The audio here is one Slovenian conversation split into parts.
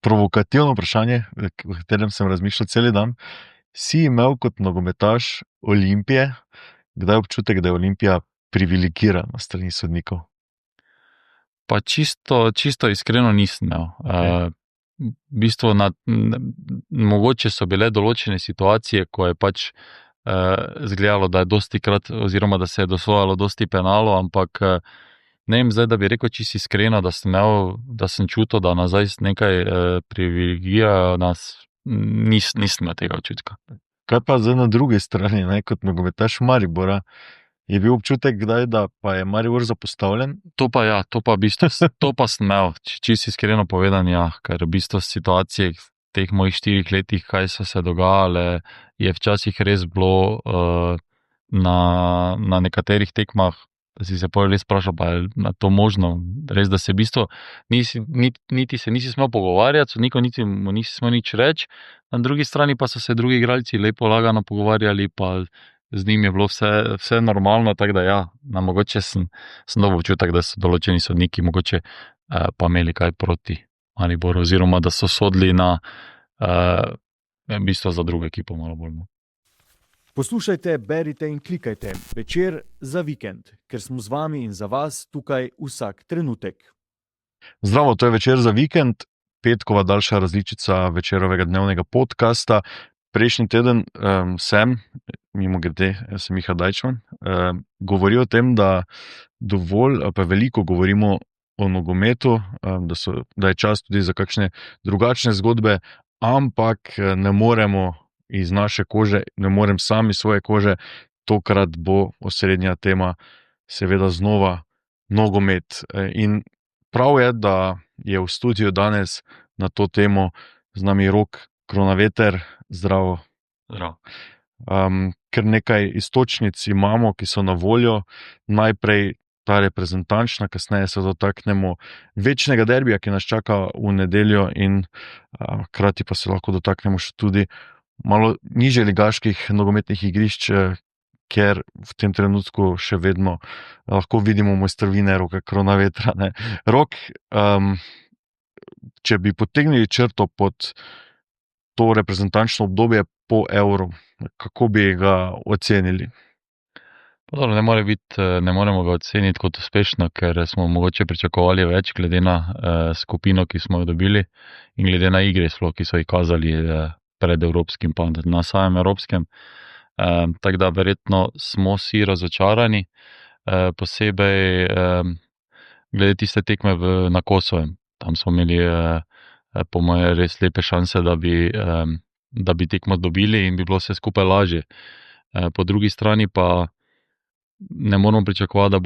provokativno vprašanje, o katerem sem razmišljal cel dan. Si imel kot nogometaš Olimpije, kdaj občutek, da je Olimpija privilegirana strani sodnikov? Pa čisto iskreno nisem imel. V bistvu mogoče so bile določene situacije, ko je pač zgledalo, da je dosti krat, oziroma da se je dosojalo dosti penalov, ampak ne vem zdaj, da bi rekel čisto iskreno, da sem čutil, da nazaj nekaj privilegija nas, nisem imel tega občutka. Kaj pa zdaj na drugi strani, ne, kot nogometaš Maribora, je bil občutek kdaj, da pa je Maribor zapostavljen? To pa v bistvu, to pa sem imel, čisto iskreno povedan, ja, ker v bistvu situacije v teh mojih 4 letih, kaj so se dogajale, je včasih res bilo na nekaterih tekmah, da si se potem res sprašal, pa je na to možno, res, da se v bistvu niti se nisi smel pogovarjati, sodniku niti mu nisi smel nič reči, na drugi strani pa so se drugi igralci lepo lagano pogovarjali, pa z njim je bilo vse normalno, tako da ja, mogoče sem dobil občutek, da so določeni sodniki mogoče pa imeli kaj proti Mariboru, oziroma da so sodili na v bistvu za drugo ekipo malo bolj. Poslušajte, berite in klikajte Večer za vikend, ker smo z vami in za vas tukaj vsak trenutek. Zdravo, to je Večer za vikend, petkova daljša različica Večerovega dnevnega podcasta. Prejšnji teden sem Miha Dajčman, govoril o tem, da dovolj, pa veliko govorimo o nogometu, da je čas tudi za kakšne drugačne zgodbe, ampak ne moremo iz naše kože, ne morem sam iz svoje kože, tokrat bo osrednja tema seveda znova nogomet. In prav je, da je v studiu danes na to temo z nami Rok Kronaveter. Zdravo. Zdravo. Ker nekaj iztočnic imamo, ki so na voljo. Najprej ta reprezentančna, kasneje se dotaknemo večnega derbija, ki nas čaka v nedeljo, in hkrati pa se lahko dotaknemo še tudi malo nižje ligaških nogometnih igrišč, ker v tem trenutku še vedno lahko vidimo mojstrovine Roka Kronavetra. Rok, če bi potegnili črto pod to reprezentančno obdobje po Euru, kako bi ga ocenili? Ne moremo ga oceniti kot uspešno, ker smo mogoče pričakovali več glede na skupino, ki smo jo dobili, in glede na igre, ki so jih kazali pred evropskim, pa na samem evropskem. Tako da verjetno smo si razočarani, posebej glede tiste tekme na Kosovem. Tam smo imeli po moje res lepe šanse, da bi tekmo dobili in bi bilo vse skupaj lažje. Po drugi strani pa ne moramo pričakovati,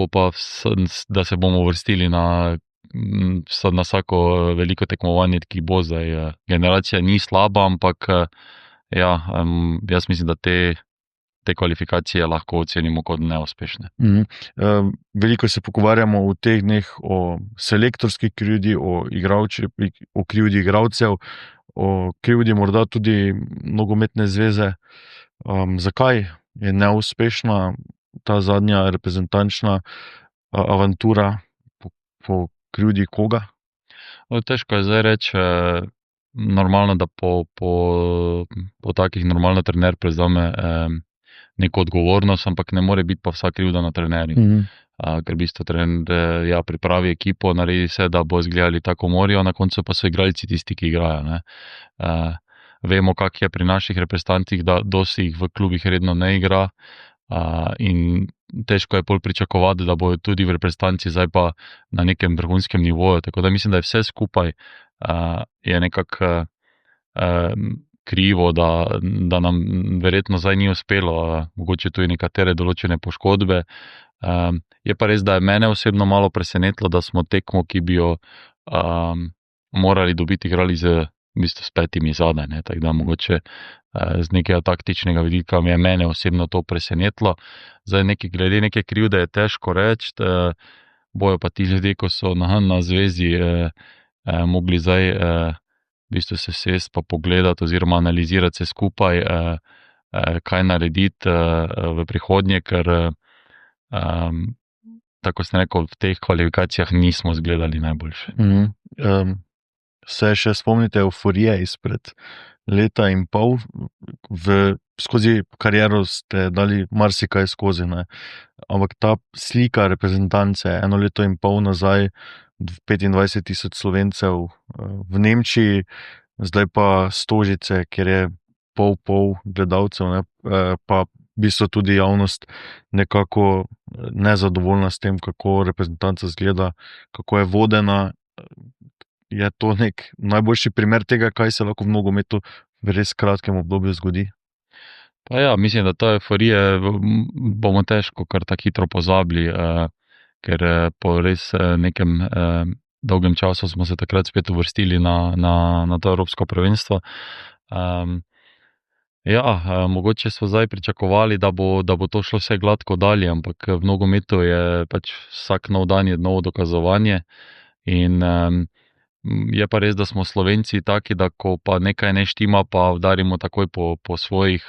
da se bomo uvrstili na vsako veliko tekmovanje, ki bo zdaj. Generacija ni slaba, ampak ja, jaz mislim, da te kvalifikacije lahko ocenimo kot neuspešne. Veliko se pogovarjamo v teh dneh o selektorski krivdi, o krivdi igralcev, o krivdi morda tudi nogometne zveze. Zakaj je neuspešna ta zadnja reprezentančna avantura, po krivdi koga? Težko je zdaj reči. Normalno, da po takih normalno trener prevzame neko odgovornost, ampak ne more biti pa vsa krivda na trenerju. Ker v bistvu trener pripravi ekipo, naredi vse, da bo izgledali tako morajo, na koncu pa so igralci tisti, ki igrajo. Vemo, kak je pri naših reprezentantih, da dosti jih v klubih redno ne igra, in težko je pol pričakovati, da bojo tudi v reprezentanci zdaj pa na nekem vrhunskem nivoju. Tako da mislim, da je vse skupaj je nekako krivo, da nam verjetno zdaj ni uspelo, mogoče tudi nekatere določene poškodbe. Je pa res, da je mene osebno malo presenetilo, da smo tekmo, ki bi jo morali dobiti, igrali v bistvu s 5 zadaj. Tako da mogoče z nekega taktičnega vidika je mene osebno to presenetilo. Zdaj glede neke krivde je težko reči, bojo pa ti ljudje, ko so na zvezi mogli zdaj v bistvu se sesti pa pogledati oziroma analizirati se skupaj, kaj narediti v prihodnje, ker tako sem rekel, v teh kvalifikacijah nismo izgledali najboljše. se še spomnite euforije izpred leta in pol. Skozi kariero ste dali marsikaj skozi, ne? Ampak ta slika reprezentance, 1 leto in pol nazaj, 25,000 Slovencev v Nemčiji, zdaj pa Stožice, kjer je pol gledalcev, ne? Pa v bistvu tudi javnost nekako nezadovoljna s tem, kako reprezentanca izgleda, kako je vodena. Je to nek najboljši primer tega, kaj se lahko v nogometu v res kratkem obdobju zgodi? Pa ja, mislim, da to euforije bomo težko kar tako hitro pozabili, ker po res nekem dolgem času smo se takrat spet uvrstili na to evropsko prvenstvo. Mogoče so zdaj pričakovali, da bo to šlo vse gladko dalje, ampak v nogometu je pač vsak nov dan je novo dokazovanje in je pa res, da smo Slovenci taki, da ko pa nekaj ne štima, pa udarimo takoj po svojih,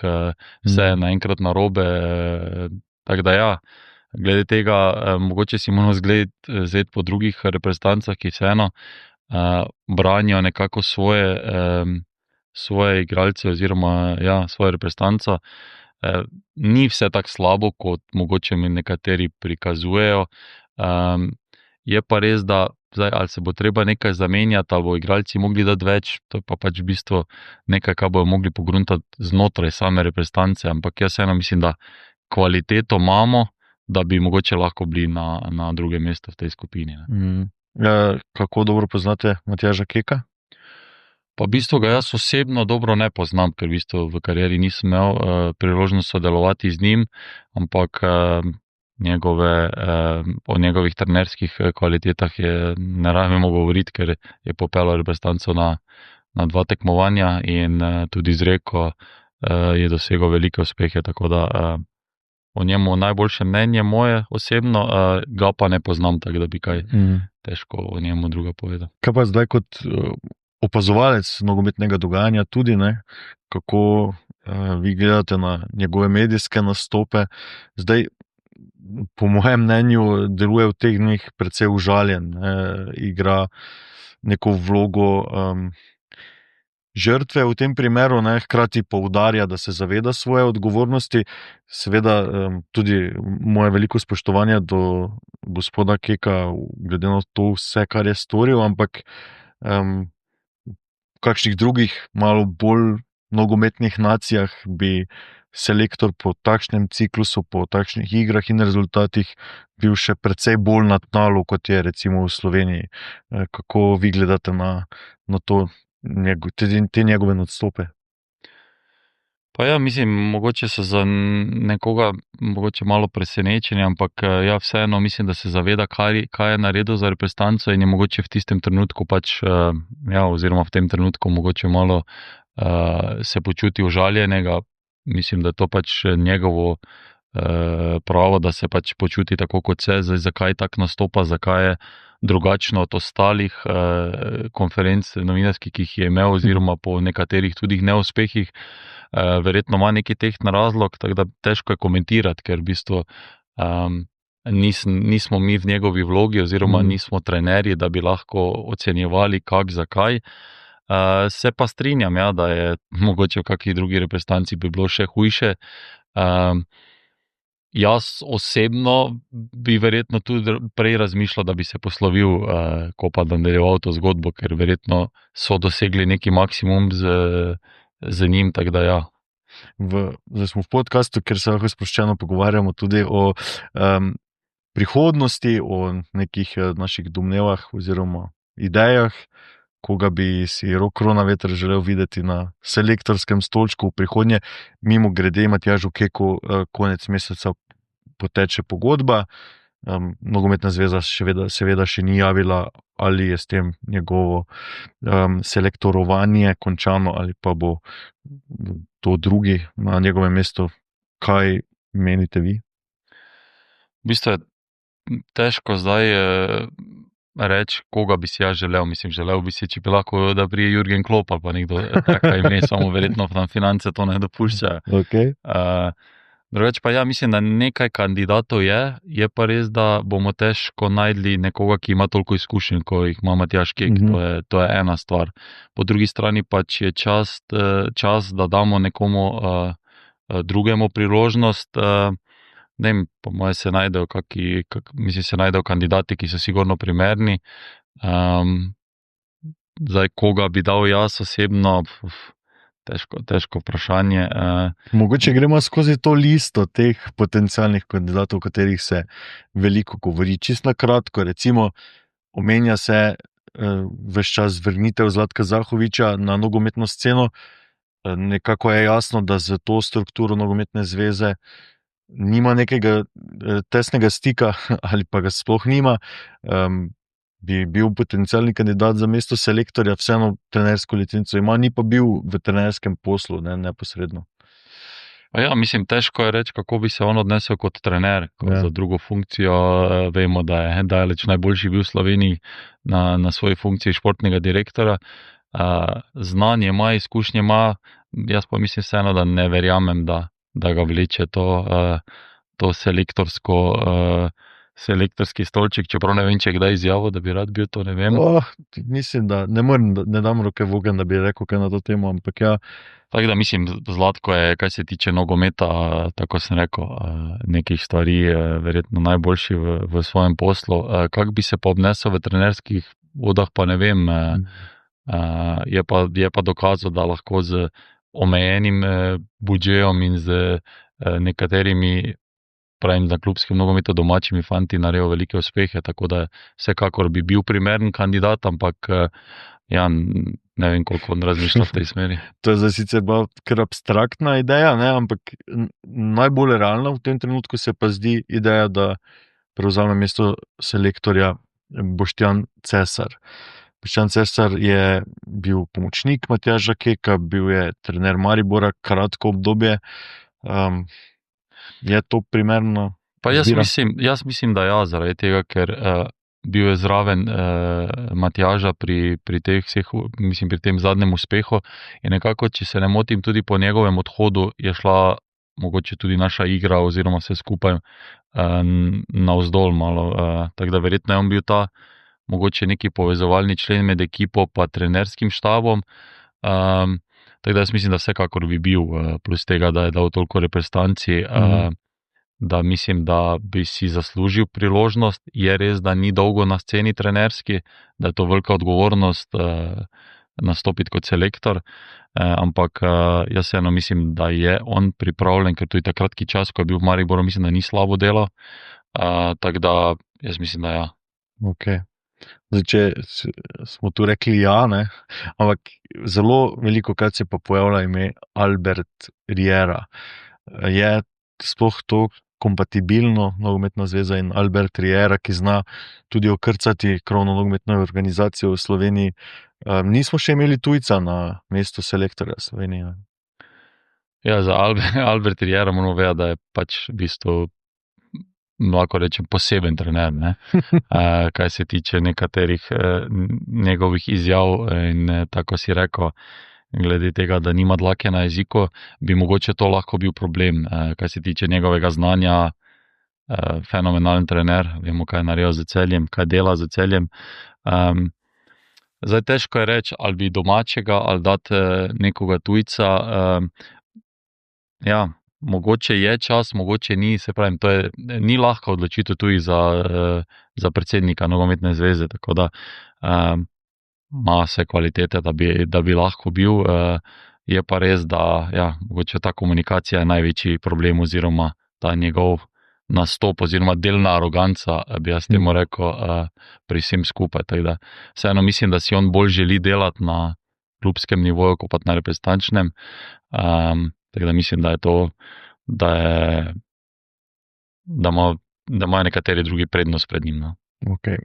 vse naenkrat narobe. Tako da ja, glede tega, mogoče si moramo vzeti po drugih reprezentancah, ki vseeno branijo nekako svoje igralce oziroma svojo reprezentanco. Ni vse tako slabo, kot mogoče mi nekateri prikazujejo. Je pa res, da zdaj, ali se bo treba nekaj zamenjati, ali bo igralci mogli dati več, to je pa pač v bistvu nekaj, kar bojo mogli pogruntati znotraj same reprezentance, ampak jaz vseeno mislim, da kvaliteto imamo, da bi mogoče lahko bili na drugem mestu v tej skupini. Kako dobro poznate Matjaža Keka? Pa v bistvu ga jaz osebno dobro ne poznam, ker v bistvu v karieri nisem imel priložnost sodelovati z njim, ampak o njegovih trenerskih kvalitetah ne rabimo govoriti, ker je popeljal reprezentanco na 2 tekmovanja in tudi z Rijeko je dosegel velike uspehe, tako da o njemu najboljše mnenje moje osebno, ga pa ne poznam, tako da bi kaj težko o njemu druga povedal. Kaj pa zdaj kot opazovalec nogometnega dogajanja tudi, ne? Kako vi gledate na njegove medijske nastope? Zdaj, po mojem mnenju, deluje v teh dneh precej užaljen, igra neko vlogo žrtve v tem primeru, hkrati poudarja, da se zaveda svoje odgovornosti. Seveda tudi moje veliko spoštovanje do gospoda Keka, glede na to vse, kar je storil, ampak v kakšnih drugih, malo bolj nogometnih nacijah bi selektor po takšnem ciklusu, po takšnih igrah in rezultatih bil še precej bolj na tnalu, kot je recimo v Sloveniji. Kako vi gledate na to, te njegove nastope? Pa ja, mislim, mogoče so za nekoga mogoče malo presenečenje, ampak ja, vseeno mislim, da se zaveda, kaj je naredil za reprezentanco in je mogoče v tistem trenutku pač, oziroma v tem trenutku mogoče malo se počuti užaljenega. Mislim, da je to pač njegovo pravo, da se pač počuti tako, kot se. Zdaj, zakaj tak nastopa, zakaj je drugačno od ostalih konferenc novinarskih, ki jih je imel, oziroma po nekaterih tudi neuspehih. Verjetno ima neki tehten razlog, tako da težko je komentirati, ker v bistvu nismo mi v njegovi vlogi oziroma nismo trenerji, da bi lahko ocenjevali zakaj. Se pa strinjam, da je mogoče v kakšni drugi reprezentanci bi bilo še hujše. Jaz osebno bi verjetno tudi prej razmišljal, da bi se poslovil, ko pa nadaljeval to zgodbo, ker verjetno so dosegli neki maksimum z njim, tako da ja. Zdaj smo v podcastu, kjer se lahko sproščeno pogovarjamo tudi o prihodnosti, o nekih naših domnevah oziroma idejah, koga bi si Rok Kronaveter želel videti na selektorskem stolčku v prihodnje. Mimogrede, Matjažu Keku konec meseca poteče pogodba. Nogometna zveza seveda še ni javila, ali je s tem njegovo selektorovanje končano ali pa bo to drugi na njegovem mestu. Kaj menite vi? V bistvu je težko zdaj reči, koga bi si jaz želel. Mislim, želel bi si, če bi lahko, da prije Jurgen Klopp ali pa nekdo taka ime, samo verjetno nam finance to ne dopuščajo. Okay. Drugače pa ja, mislim, da nekaj kandidatov je pa res, da bomo težko najdli nekoga, ki ima toliko izkušenj, kot jih ima Matjaž Kek, to je ena stvar. Po drugi strani pač je čas, da damo nekomu drugemu priložnost. Ne vem, po moje se najdejo se najdejo kandidati, ki so sigurno primerni. Zdaj, koga bi dal jaz osebno, težko vprašanje. Mogoče gremo skozi to listo teh potencialnih kandidatov, o katerih se veliko govori. Čisto na kratko, recimo, omenja se ves čas vrnitev Zlatka Zahoviča na nogometno sceno. Nekako je jasno, da z to strukturo nogometne zveze nima nekega tesnega stika ali pa ga sploh nima. Bi bil potencialni kandidat za mesto selektorja, vseeno trenersko licenco ima, ni pa bil v trenerskem poslu, neposredno. Ja, mislim, težko je reči, kako bi se on odnesel kot trener, za drugo funkcijo. Vemo, da je daleč najboljši bil v Sloveniji na svoji funkciji športnega direktora. Znanje ima, izkušnje ima, jaz pa mislim vseeno, da ne verjamem, da ga vleče to selektorski stolček, čeprav ne vem, če je kdaj izjavil, da bi rad bil, to ne vem. Mislim, da ne dam roke v ogenj, da bi rekel kaj na to temo, ampak ja. Tako da mislim, Zlatko je, kaj se tiče nogometa, tako sem rekel, nekih stvari verjetno najboljši v svojem poslu. Kako bi se pa obnesel v trenerskih vodah, pa ne vem. Je pa dokazal, da lahko z omejenim budžetom in z nekaterimi, pravim, za klubskim nogometom domačimi fanti narejo velike uspehe, tako da vsekakor bi bil primeren kandidat, ampak ja, ne vem, koliko on razmišlja v tej smeri. To je zdaj sicer bila kar abstraktna ideja, ampak najbolj realna v tem trenutku se pa zdi ideja, da prevzame mesto selektorja Boštjan Cesar. Boštjan Cesar je bil pomočnik Matjaža Keka, bil je trener Maribora kratko obdobje. Je to primerno? Pa jaz mislim, da ja, zaradi tega, ker bil je zraven Matjaža pri teh vseh, mislim, pri tem zadnjem uspehu in nekako, če se ne motim, tudi po njegovem odhodu je šla mogoče tudi naša igra oziroma vse skupaj navzdol malo. Tako da verjetno je on bil ta mogoče neki povezovalni člen med ekipo pa trenerskim štabom. Tako da jaz mislim, da vsekakor bi bil, plus tega, da je dal toliko reprezentanci, da mislim, da bi si zaslužil priložnost. Je res, da ni dolgo na sceni trenerski, da je to velika odgovornost nastopiti kot selektor, ampak jaz vseeno mislim, da je on pripravljen, ker tudi ta kratki čas, ko je bil v Mariboru, mislim, da ni slabo delal. Tako da jaz mislim, da ja. Okay. Zdaj, če smo tu rekli ja, ampak zelo veliko krat se pa pojavlja ime Albert Riera. Je sploh to kompatibilno nogometna zveza in Albert Riera, ki zna tudi okrcati krovno nogometno organizacijo v Sloveniji? Nismo še imeli tujca na mestu selektorja Slovenije. Ja, za Albert Riera moramo vedeti, da je pač v bistvu, lahko rečem, poseben trener, kaj se tiče nekaterih njegovih izjav in tako si rekel, glede tega, da nima dlake na jeziku, bi mogoče to lahko bil problem. Kaj se tiče njegovega znanja, fenomenalen trener, vemo, kaj je naredil z Celjem, kaj dela z Celjem. Zdaj težko je reči, ali bi domačega, ali dati nekoga tujca. Ja, mogoče je čas, mogoče ni, se pravim, ni lahka odločitev tudi za predsednika nogometne zveze, tako da ima vse kvalitete, da bi lahko bil. Je pa res, da ja, mogoče ta komunikacija je največji problem oziroma ta njegov nastop oziroma delna aroganca, bi jaz temu rekel, pri vsem skupaj. Tako da vseeno mislim, da si on bolj želi delati na klubskem nivoju, kot pa na reprezentančnem. Tako da mislim, da je to, da imajo nekateri drugi prednost pred njim. Okay.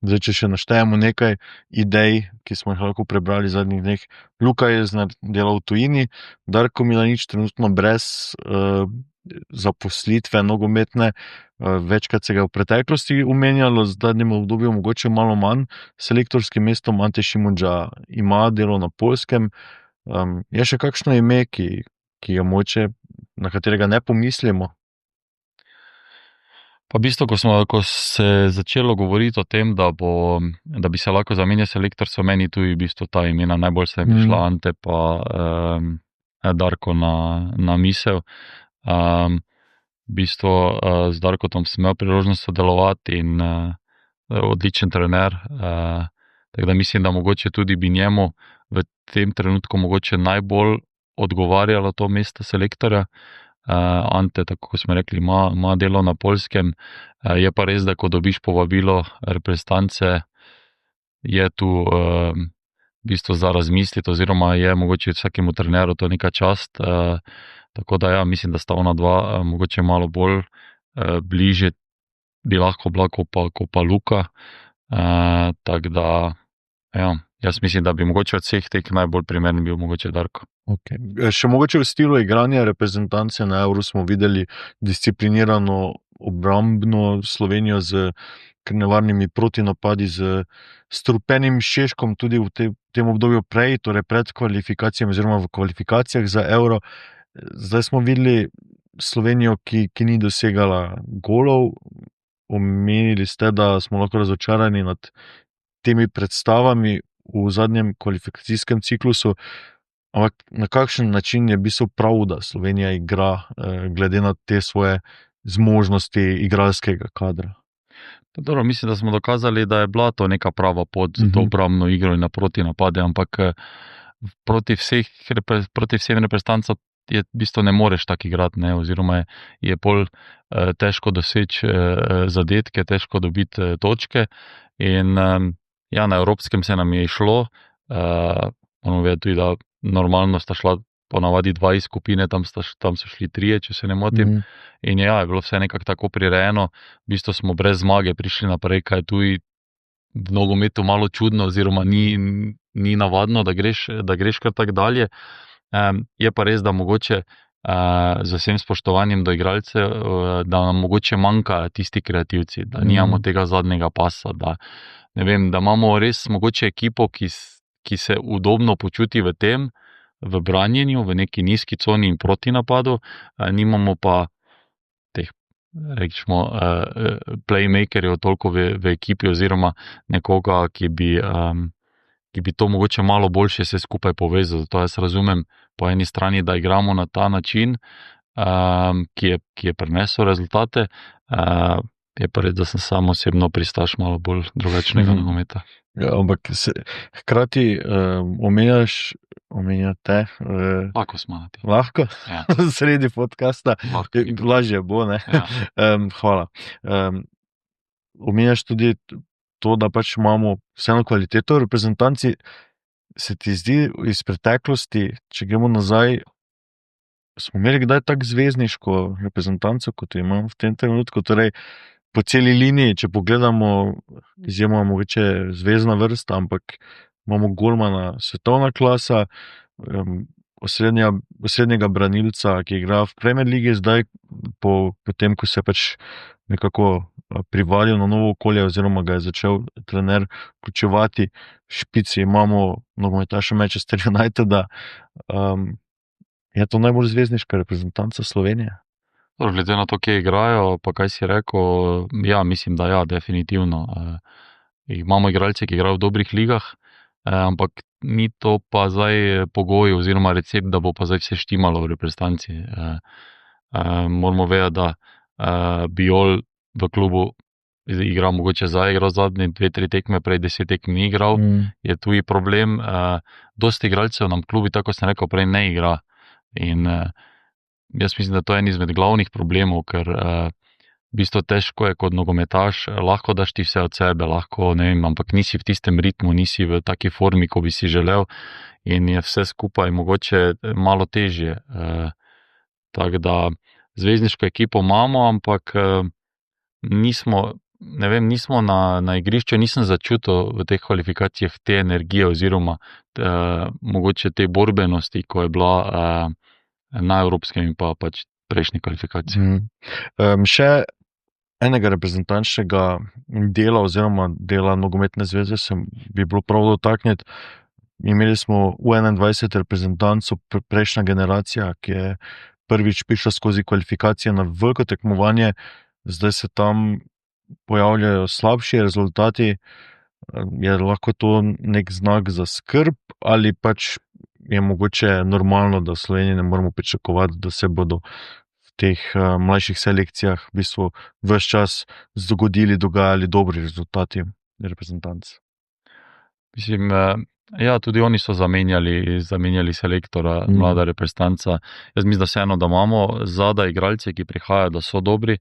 Zdaj, če še naštejemo nekaj idej, ki smo jih lahko prebrali v zadnjih dneh. Luka je delal v tujini, Darko Milanič trenutno brez zaposlitve nogometne, večkrat se ga v preteklosti omenjalo, v zadnjem obdobju mogoče malo manj. Selektorskim mestom Ante Šimundža ima delo na Poljskem. Je še kakšno ime, ki ga mogoče na katerega ne pomislimo? Pa v bistvu, ko se je začelo govoriti o tem, da bi se lahko zamenjal selektor, so meni tudi v bistvu ta imena najbolj se je prišla Ante pa Darko na misel. V bistvu z Darkotom sem imel priložnost sodelovati in odličen trener, tako da mislim, da mogoče tudi bi njemu v tem trenutku mogoče najbolj odgovarjalo to mesto selektorja. Ante, tako kot smo rekli, ima delo na Poljskem, je pa res, da ko dobiš povabilo reprezentance, je tu v bistvu za razmisliti, oziroma je mogoče vsakemu treneru to neka čast, tako da ja, mislim, da sta ona dva mogoče malo bolj bliže bi lahko bila ko pa Luka, tako da ja, jaz mislim, da bi mogoče od vseh teh najbolj primeren bil mogoče Darko. Okay. Še mogoče v stilu igranja reprezentance na Euro smo videli disciplinirano obrambno Slovenijo z kar nevarnimi protinapadi, z strupenim Šeškom tudi v tem obdobju prej, torej pred kvalifikacijami oziroma v kvalifikacijah za Euro. Zdaj smo videli Slovenijo, ki ni dosegala golov. Omenili ste, da smo lahko razočarani nad temi predstavami v zadnjem kvalifikacijskem ciklusu. Ampak na kakšen način je v bistvu prav, da Slovenija igra glede na te svoje zmožnosti igralskega kadra? Dobro, mislim, da smo dokazali, da je bila to neka prava pot za to obrambno igro in na protinapade, ampak proti vsem reprezentancam v bistvu ne moreš tako igrati, ne, oziroma je bolj težko doseči zadetke, težko dobiti točke in ja, na evropskem se nam je išlo, moramo vedeti tudi, da normalno sta šla ponavadi 2 iz skupine, tam so šli 3, če se ne motim. In ja, je bilo vse nekako tako prirejeno, v bistvu smo brez zmage prišli naprej, kaj je tudi v nogometu malo čudno, oziroma ni navadno, da greš kar tako dalje. Je pa res, da mogoče z vsem spoštovanjem do igralcev, da nam mogoče manjka tisti kreativci, da nimamo tega zadnjega pasa, da ne vem, da imamo res mogoče ekipo, ki se udobno počuti v tem, v branjenju, v neki nizki coni in protinapadu, nimamo pa teh, rečemo, playmakerjev toliko v ekipi, oziroma nekoga, ki bi to mogoče malo boljše se skupaj povezal. Zato jaz razumem po eni strani, da igramo na ta način, ki je prinesel rezultate, je pa res, da sem sam osebno pristaš malo bolj drugačnega nogometa. Ja, ampak hkrati omenjate... Lahko smo na ti. Lahko? Ja. Sredi podcasta. Lažje bo, ne? Ja. Hvala. Omenjaš tudi to, da pač imamo vseeno kvaliteto v reprezentanci. Se ti zdi iz preteklosti, če gremo nazaj, smo imeli kdaj tak zvezdniško reprezentanco, kot jo imamo v tem trenutku? Torej, po celi liniji, če pogledamo, izjemno mogoče zvezdna vrsta, ampak imamo golmana svetovna klasa, osrednjega branilca, ki igra v Premier Ligi, zdaj po tem, ko se pač nekako privalil na novo okolje oziroma ga je začel trener vključevati v špici, imamo nogometaša Manchester Uniteda. Je to najbolj zvezdniška reprezentanca Slovenije? Glede na to, kje igrajo, pa kaj si rekel, ja, mislim, da ja, definitivno. Imamo igralce, ki igrajo v dobrih ligah, ampak ni to pa zdaj pogoj oziroma recept, da bo pa zdaj vse štimalo v reprezentanci. Moramo vedeti, da Bijol v klubu igra mogoče zdaj, igral zadnje 2-3 tekme, prej 10 tekm ni igral, je tudi problem. Dosti igralcev nam klubi, tako sem rekel, prej ne igra. In jaz mislim, da to je en izmed glavnih problemov, ker v bistvu težko je kot nogometaš, lahko daš ti vse od sebe, lahko, ne vem, ampak nisi v tistem ritmu, nisi v taki formi, ko bi si želel, in je vse skupaj mogoče malo težje. Tako da zvezdniško ekipo imamo, ampak nismo na igrišču, nisem začutil v teh kvalifikacijah te energije oziroma mogoče te borbenosti, ko je bila na evropskem in pa pač prejšnji kvalifikaciji. Še enega reprezentančnega dela oziroma dela nogometne zveze bi bilo prav dotakniti. Imeli smo U21 reprezentanco, prejšnja generacija, ki je prvič prišla skozi kvalifikacije na veliko tekmovanje, zdaj se tam pojavljajo slabši rezultati. Je lahko to nek znak za skrb ali pač je mogoče normalno, da v Sloveniji ne moramo pričakovati, da se bodo v teh mlajših selekcijah v bistvu ves čas dogajali dobri rezultati reprezentanc. Mislim, ja, tudi oni so zamenjali selektora, mlada reprezentanca. Jaz mislim, da vseeno, da imamo zadaj igralce, ki prihajajo, da so dobri,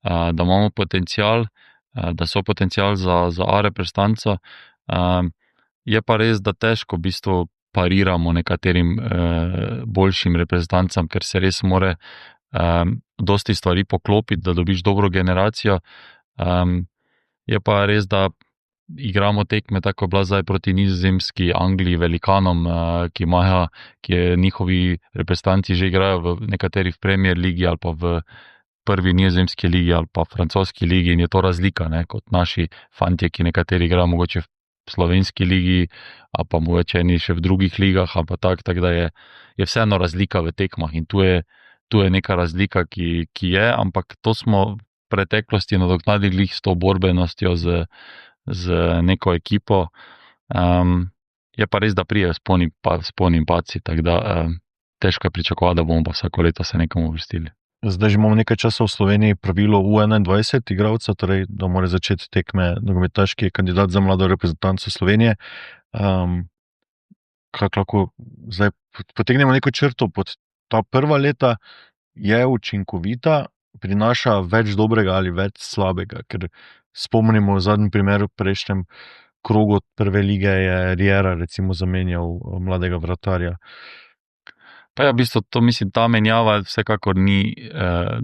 da imamo potencial, da so potencial za A reprezentanco. Je pa res, da težko v bistvu pariramo nekaterim boljšim reprezentancam, ker se res more dosti stvari poklopiti, da dobiš dobro generacijo. Je pa res, da igramo tekme, tako je bila zdaj proti Nizozemski, Angliji, velikanom, ki njihovi reprezentanci že igrajo v nekaterih Premier ligi ali pa v prvi Nizozemski ligi ali pa francoski ligi in je to razlika, ne, kot naši fantje, ki nekateri igrajo mogoče v slovenski ligi ali pa mogoče eni še v drugih ligah, ali pa tako da je vseeno razlika v tekmah in tu je neka razlika, ki je, ampak to smo v preteklosti nadoknadili s to borbenostjo, z neko ekipo. Je pa res, da prije s polnim paci, tako da težko je pričakovati, da bomo pa vsako leto se nekam uvrstili. Zdaj že imamo nekaj časa v Sloveniji pravilo U21 igralca, torej da mora začeti tekme nogometaš, ki je kandidat za mlado reprezentanco Slovenije. Kako lahko zdaj potegnemo neko črto pod ta prva leta, je učinkovita, prinaša več dobrega ali več slabega, ker spomnimo v zadnjem primeru, prejšnjem krogu prve lige je Riera recimo zamenjal mladega vratarja. Pa ja, v bistvu to mislim, ta menjava vsekakor ni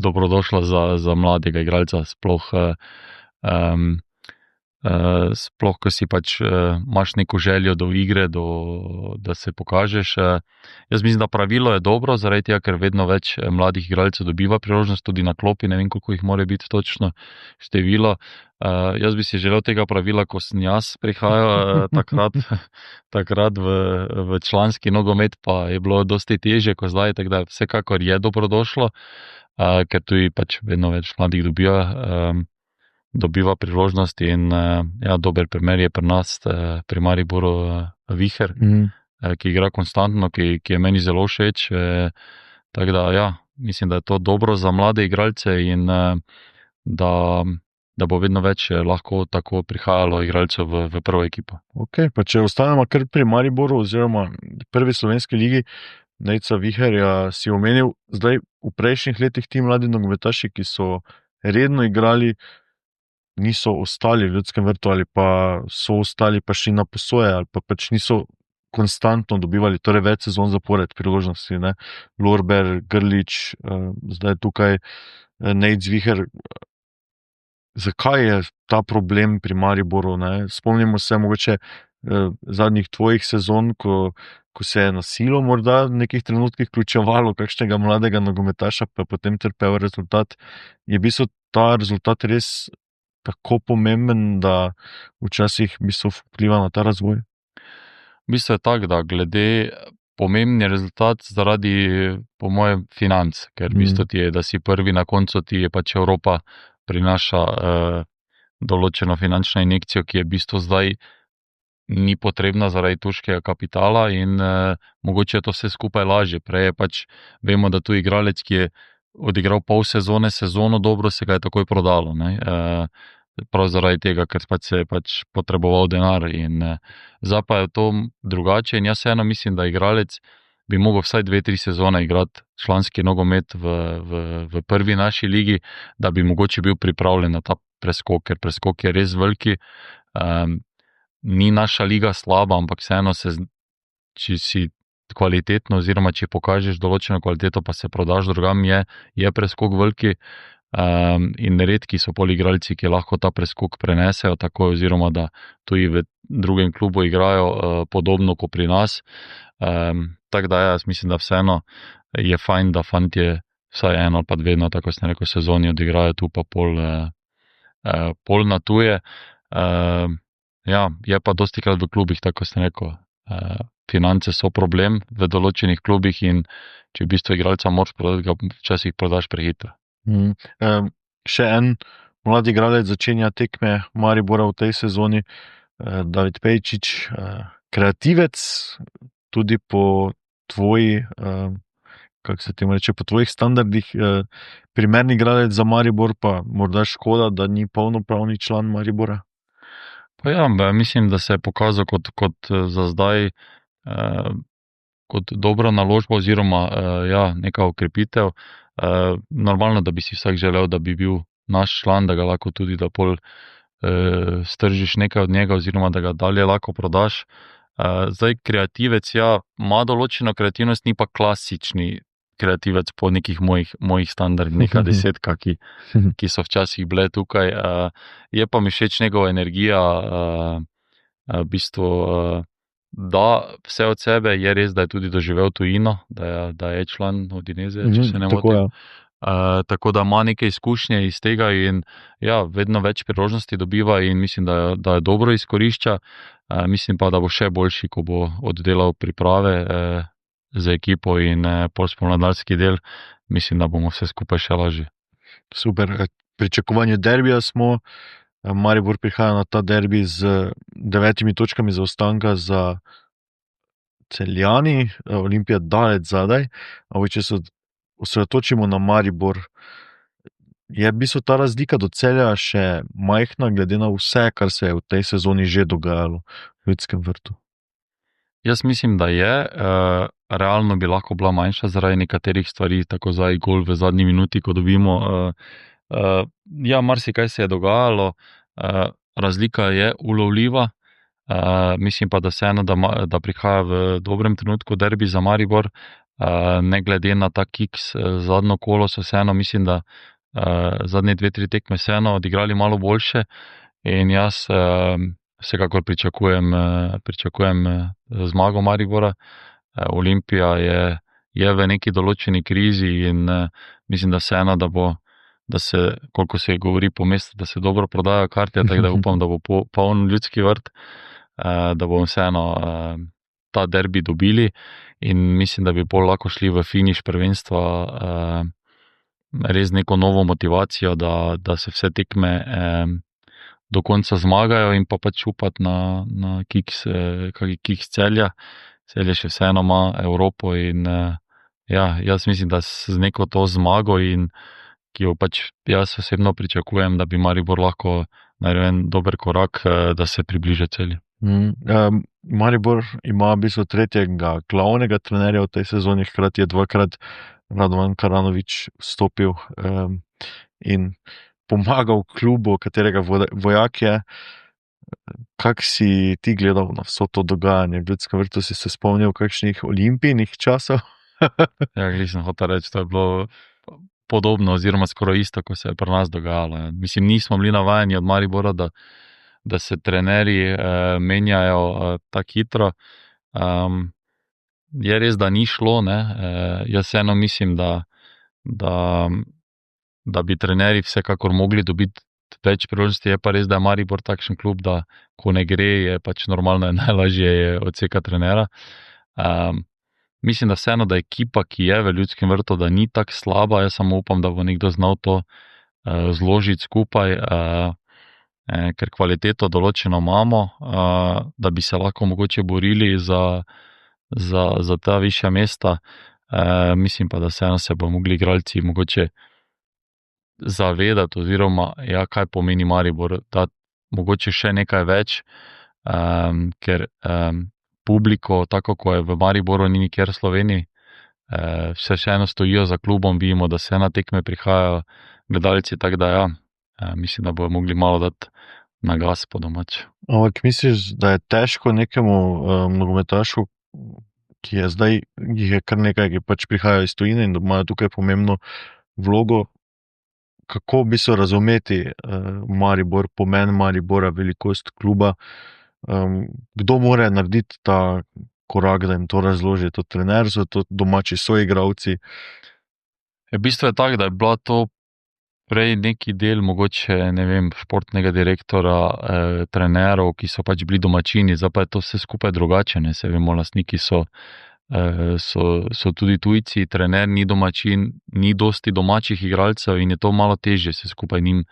dobrodošla za mladega igralca, sploh ko si pač imaš neko željo do igre, da se pokažeš. Jaz mislim, da pravilo je dobro, zaradi tega, ker vedno več mladih igralcev dobiva priložnost tudi na klopi, ne vem, koliko jih mora biti točno število. Jaz bi si želel tega pravila, ko sem jaz prihajal takrat v članski nogomet, pa je bilo dosti težje kot zdaj, tako da vsekakor je dobrodošlo, ker tudi pač vedno več mladih dobiva priložnosti in ja, dober primer je pri nas, pri Mariboru Viher, ki igra konstantno, ki je meni zelo všeč. Tako da ja, mislim, da je to dobro za mlade igralce in da bo vedno več lahko tako prihajalo igralcev v prvo ekipo. Ok, pa če ostanemo kar pri Mariboru oziroma prvi slovenski ligi, Nejca Viherja si omenil, zdaj v prejšnjih letih ti mladi nogometaši, ki so redno igrali, niso ostali v Ljudskem vrtu ali pa so ostali pa šli na posoje ali pa pač niso konstantno dobivali, torej več sezon zapored priložnosti, ne? Lorber, Grlić, zdaj tukaj Nejc Viher. Zakaj je ta problem pri Mariboru, ne? Spomnimo se mogoče zadnjih tvojih sezon, ko se je na silo morda v nekih trenutkih vključevalo kakšnega mladega nogometaša, pa potem trpel rezultat. Je v bistvu ta rezultat res tako pomemben, da včasih v bistvu vpliva na ta razvoj? V bistvu je tako, da glede pomembni rezultat zaradi, po mojem, financ, ker v bistvu ti je, da si prvi na koncu, ti je pač Evropa prinaša določeno finančno injekcijo, ki je v bistvu zdaj ni potrebna zaradi turškega kapitala in mogoče je to vse skupaj lažje. Prej je pač, vemo, da tu igralec, ki je odigral pol sezone, sezono dobro, se ga je takoj prodalo, ne? Prav zaradi tega, ker pač se je pač potreboval denar in zdaj pa je to drugače in jaz vseeno mislim, da igralec bi mogel vsaj 2-3 sezone igrati članski nogomet v prvi naši ligi, da bi mogoče bil pripravljen na ta preskok, ker preskok je res veliki. Ni naša liga slaba, ampak vseeno če si kvalitetno oziroma če pokažeš določeno kvaliteto, pa se prodaš drugam, je preskok veliki in redki so poligralci, ki lahko ta preskok prenesejo takoj oziroma da tudi v drugem klubu igrajo podobno kot pri nas. Tako da jaz mislim, da vseeno je fajn, da fantje vsaj eno pa dve, tako sem rekel, sezoni odigrajo tu pa pol na tuje. Ja, je pa dostikrat v klubih, tako sem rekel, Finance so problem v določenih klubih in če v bistvu igralca moraš prodati, ga včasih prodaš prehitro. Še en mlad igralec začenja tekme Maribora v tej sezoni, David Pejčič, kreativec, tudi po tvoji, kako se temu reče, po tvojih standardih, primerni igralec za Maribor, pa morda škoda, da ni polnopravni član Maribora. Pa ja, mislim, da se je pokazal kot za zdaj kot dobra naložba oziroma neka okrepitev. Normalno, da bi si vsak želel, da bi bil naš član, da ga lahko tudi da pol stržiš nekaj od njega oziroma da ga dalje lahko prodaš. Zdaj kreativec, ima določeno kreativnost, ni pa klasični kreativec po nekih mojih standardih, neka desetka, ki so včasih bile tukaj. Je pa mi všeč njegova energija, v bistvu da vse od sebe, je res, da je tudi doživel tujino, da je član Udineze, če se ne motim. Tako da ima neke izkušnje iz tega in vedno več priložnosti dobiva in mislim, da je dobro izkorišča. Mislim pa, da bo še boljši, ko bo oddelal priprave z ekipo in pol spomladanski del. Mislim, da bomo vse skupaj še lažje. Super. Pričakovanje derbija smo. Maribor prihaja na ta derbi z 9 točkami zaostanka za Celjani, Olimpija daleč zadaj. Če se osredotočimo na Maribor, je v bistvu ta razlika do Celja še majhna, glede na vse, kar se je v tej sezoni že dogajalo v Ljudskem vrtu? Jaz mislim, da je. Realno bi lahko bila manjša zaradi nekaterih stvari, tako zdaj gol v zadnji minuti, ko dobimo. Marsikaj se je dogajalo, razlika je ulovljiva. Mislim pa, da vseeno, da prihaja v dobrem trenutku derbi za Maribor. Ne glede na ta kiks zadnjo kolo, so vseeno, mislim, da zadnje 2-3 tekme vseeno odigrali malo boljše in jaz vsekakor pričakujem zmago Maribora. Olimpija je v neki določeni krizi in mislim, da vseeno, da se, koliko se govori po mestu, da se dobro prodajo karte, tako da upam, da bo poln Ljudski vrt, da bomo vseeno ta derbi dobili in mislim, da bi bolj lahko šli v finiš prvenstva res neko novo motivacijo, da se vse tekme do konca zmagajo in pa pač upati na kiks Celja. Celje še vseeno ima Evropo in jaz mislim, da z neko to zmago in ki jo pač jaz osebno pričakujem, da bi Maribor lahko naredil en dober korak, da se približa Celju. Maribor ima v bistvu tretjega glavnega trenerja v tej sezoni, hkrati je 2-krat Radovan Karanović vstopil in pomagal klubu, katerega vojak je. Kak si ti gledal na vso to dogajanje v Ljudskem vrtu? Si se spomnil kakšnih olimpijnih časov? Nisem hotel reči, to je bilo podobno oziroma skoraj isto, ko se je pri nas dogajalo. Mislim, nismo bili navajeni od Maribora, da se trenerji menjajo tako hitro. Je res, da ni šlo, ne? Jaz vseeno mislim, da bi trenerji vsekakor mogli dobiti več priložnosti. Je pa res, da je Maribor takšen klub, da ko ne gre, je pač normalno, je najlažje odsekati trenera. Mislim, da vseeno, da ekipa, ki je v Ljudskem vrtu, da ni tako slaba. Jaz samo upam, da bo nekdo znal to zložiti skupaj, ker kvaliteto določeno imamo, da bi se lahko mogoče borili za ta višja mesta. Mislim pa, da vseeno se bo mogli igralci mogoče zavedati oziroma kaj pomeni Maribor, da mogoče še nekaj več, ker publiko, tako ko je v Mariboru, ni nikjer v Sloveniji, vse še eno stojijo za klubom, vidimo, da se na tekme prihajajo gledalci, tako da mislim, da bojo mogli malo dati na gas po domače. Ampak misliš, da je težko nekemu nogometašu, ki je zdaj, jih je kar nekaj, ki pač prihajajo iz tujine in da imajo tukaj pomembno vlogo, kako bi se razumeti Maribor, pomen Maribora, velikost kluba, kdo mora narediti ta korak, da jim to razloži, to trenerstvo, to domači soigravci? V bistvu je tako, da je bila to prej neki del, mogoče, ne vem, športnega direktora, trenerov, ki so pač bili domačini, zdaj pa je to vse skupaj drugače, ne, se vemo, lastniki so tudi tujci, trener ni domačin, ni dosti domačih igralcev in je to malo težje se skupaj njim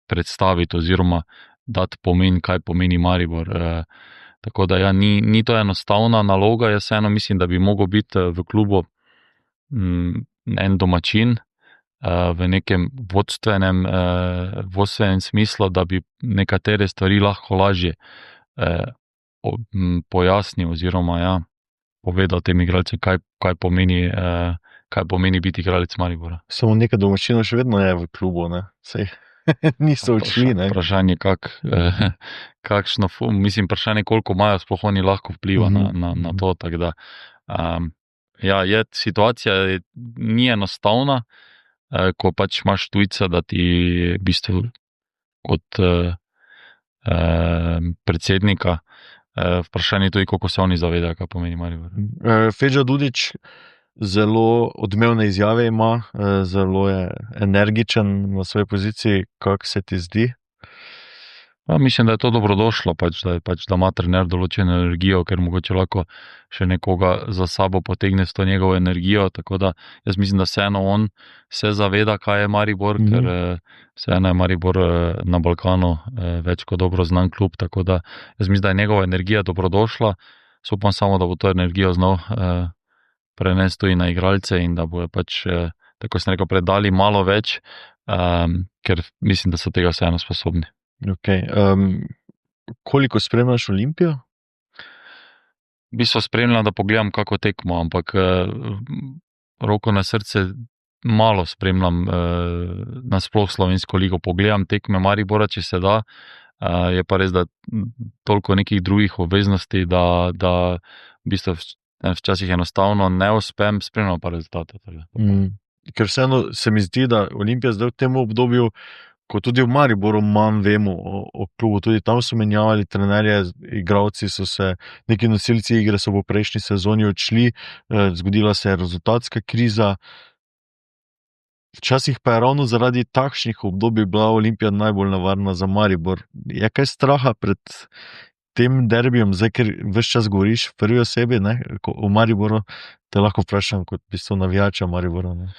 predstaviti oziroma dati pomen, kaj pomeni Maribor. Tako da ja, ni to enostavna naloga, jaz vseeno mislim, da bi mogel biti v klubu en domačin v nekem vodstvenem smislu, da bi nekatere stvari lahko lažje pojasnil oziroma ja, povedal tem igralcem, kaj pomeni biti igralec Maribora. Samo nekaj domačinov še vedno je v klubu, ne? Sej niso odšli, ne? Vprašanje, vprašanje, koliko imajo sploh oni lahko vpliva na to, tako da ja, situacija ni enostavna, ko pač imaš tujca, da ti v bistvu kot predsednika, vprašanje tudi, koliko se oni zavedajo, kaj pomeni Maribor. Feđa Dudić zelo odmevne izjave ima, zelo je energičen na svoji poziciji. Kako se ti zdi? Mislim, da je to dobrodošlo, da ima trener določeno energijo, ker mogoče lahko še nekoga za sabo potegne s to njegovo energijo, tako da jaz mislim, da vseeno on se zaveda, kaj je Maribor, ker vseeno je Maribor na Balkanu več kot dobro znan klub, tako da jaz mislim, da je njegova energija dobrodošla, upam samo, da bo to energijo znal prenesti tudi na igralce in da bojo pač, tako sem rekel, predali malo več, ker mislim, da so tega vseeno sposobni. Okay. Koliko spremljaš Olimpijo? V bistvu spremljam, da pogledam kako tekmo, ampak roko na srce malo spremljam nasploh slovensko ligo. Pogledam tekme Maribora, če se da, je pa res, da toliko nekih drugih obveznosti, da v bistvu včasih enostavno ne uspem, spremljam pa rezultate. Ker vseeno se mi zdi, da Olimpija zdaj v tem obdobju, ko tudi v Mariboru manj vemo o klubu, tudi tam so menjavali trenerje, igralci so se, neki nosilci igre so v prejšnji sezoni odšli, zgodila se je rezultatska kriza. Včasih pa je ravno zaradi takšnih obdobij bila Olimpija najbolj nevarna za Maribor. Je kaj straha pred tem derbijem, zdaj, ker ves čas govoriš v prvi osebi, ne, o Mariboru, te lahko vprašam kot v bistvu navijača Maribora, ne?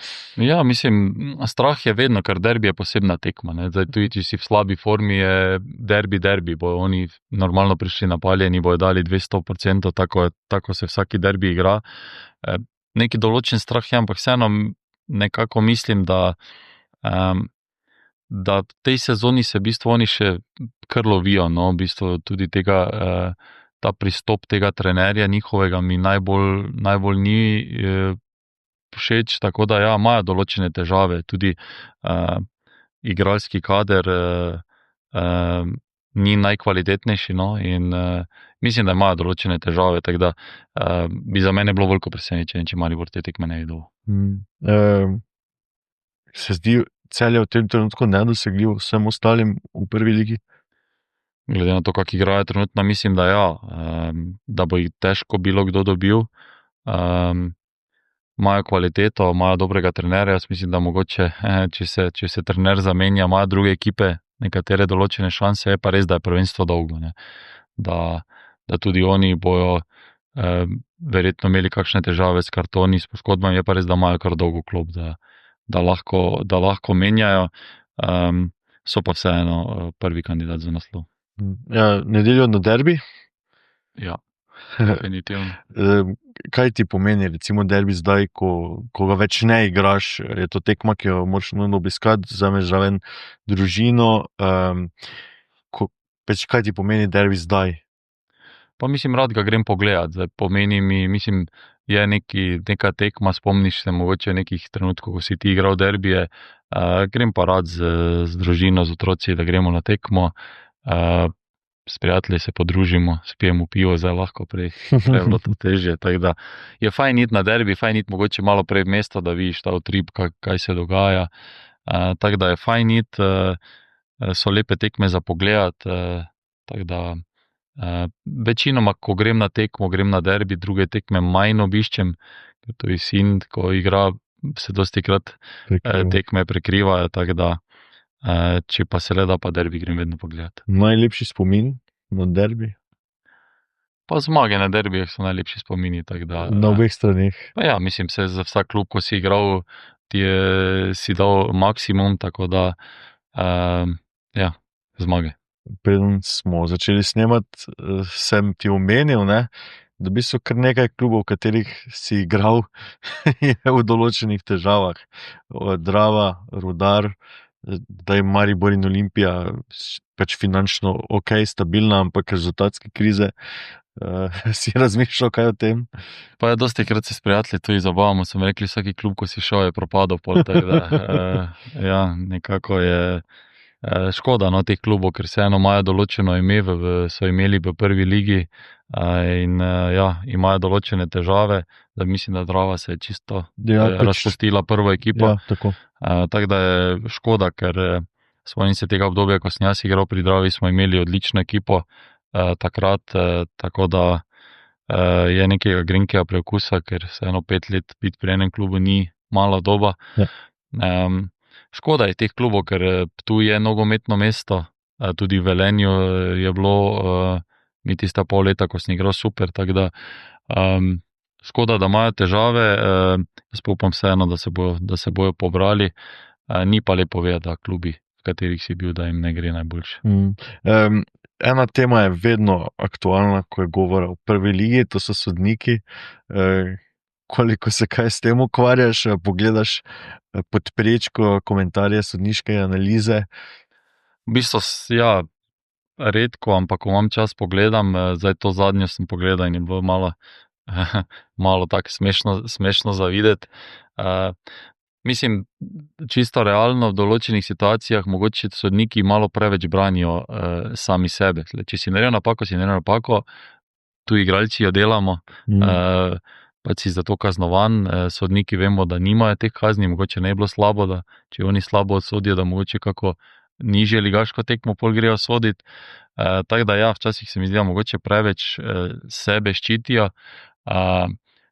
Ja, mislim, strah je vedno, ker derbi je posebna tekma, ne. Zdaj, tudi če si v slabi formi, je derbi, bojo oni normalno prišli napaljeni, bojo dali 200%, tako se vsaki derbi igra. Neki določen strah je, ampak vseeno nekako mislim, da v tej sezoni se v bistvu oni še kar lovijo, no, v bistvu tudi tega, ta pristop tega trenerja njihovega mi najbolj ni všeč, tako da ja, imajo določene težave, tudi igralski kader ni najkvalitetnejši, no, in mislim, da imajo določene težave, tako da bi za mene bilo veliko presenečenje, če Maribor te tekme ne bi dobil. Se zdi Celje v tem trenutku nedosegljiv vsem ostalim v prvi ligi? Glede na to, kako igrajo trenutno, mislim, da ja, da bo jih težko bilo kdo dobil. Imajo kvaliteto, imajo dobrega trenerja, jaz mislim, da mogoče, če se trener zamenja, imajo druge ekipe nekatere določene šanse, je pa res, da je prvenstvo dolgo, ne. Da tudi oni bojo verjetno imeli kakšne težave s kartoni, s poškodbami, je pa res, da imajo kar dolgo klop, da lahko menjajo, so pa vseeno prvi kandidat za naslov. Ja, nedeljo na derbi? Ja, definitivno. Kaj ti pomeni recimo derbi zdaj, ko ga več ne igraš, je to tekma, ki jo moraš nujno obiskati, vzameš zraven družino, kaj ti pomeni derbi zdaj? Pa mislim, rad ga grem pogledat, zdaj pomeni mi, mislim, je neka tekma, spomniš se mogoče nekih trenutkov, ko si ti igral derbije, grem pa rad z družino, z otroci, da gremo na tekmo, s prijatelji se podružimo, spijemo pivo, zdaj lahko prej bilo to težje, tako da je fajn iti na derbi, fajn iti mogoče malo prej v mesto, da vidiš ta utrip, kaj se dogaja, tako da je fajn iti, so lepe tekme za pogledat, tako da večinoma, ko grem na tekmo, grem na derbi, druge tekme manj obiščem, ker to je sin, ko igra, se dostikrat Prekriva. tekme prekrivajo, tako da če pa se le da, pa derbi grem vedno pogledat. Najlepši spomin na derbi? Pa zmage na derbijah so najlepši spomini, tako da. Na obeh straneh. Pa ja, mislim, se za vsak klub, ko si igral, si dal maksimum, tako da ja, zmage. Preden smo začeli snemati, sem ti omenil, ne, da v bistvu kar nekaj klubov, v katerih si igral, je v določenih težavah. Drava, Rudar, zdaj Maribor in Olimpija, pač finančno stabilna, ampak rezultatske krize. Si razmišljal kaj o tem? Pa je dosti krat se s prijatelji tudi zabavamo, smo rekli, vsaki klub, ko si šel, je propadel pol, tako da ja, nekako je škoda teh klubov, ker vseeno imajo določeno ime, so imeli v prvi ligi in ja, imajo določene težave, da mislim, da Drava se je čisto razpustila prvo ekipo. Ja, tako. Tako da je škoda, ker spomnim se tega obdobja, ko sem jaz igral pri Dravi, smo imeli odlično ekipo takrat, tako da je nekega grenkega preokusa, ker vseeno 5 let biti pri enem klubu ni mala doba. Ja. Škoda je teh klubov, ker tu je nogometno mesto, tudi v Velenju je bilo mi tista pol leta, ko sem igral super, tako da škoda, da imajo težave, jaz pa upam vseeno, da se bojo pobrali, ni pa lepo vedeti, da klubi, v katerih si bil, da jim ne gre najboljše. Ena tema je vedno aktualna, ko je govora o prvi ligi, to so sodniki. Koliko se kaj s tem ukvarjaš, pogledaš pod prečko komentarje sodniške analize? V bistvu, ja, redko, ampak ko imam čas pogledam, zdaj to zadnjo sem pogledal in je bilo malo tako smešno za videti. Mislim, čisto realno v določenih situacijah mogoče sodniki malo preveč branijo sami sebe. Če si naredil napako, tu igralci jo delamo, pa si zato kaznovan, sodniki vemo, da nimajo teh kazni, mogoče ne bi bilo slabo, da če oni slabo odsodijo, da mogoče kako nižje ligaško tekmo pol grejo soditi. Tako da ja, včasih se mi zdi, da mogoče preveč sebe ščitijo,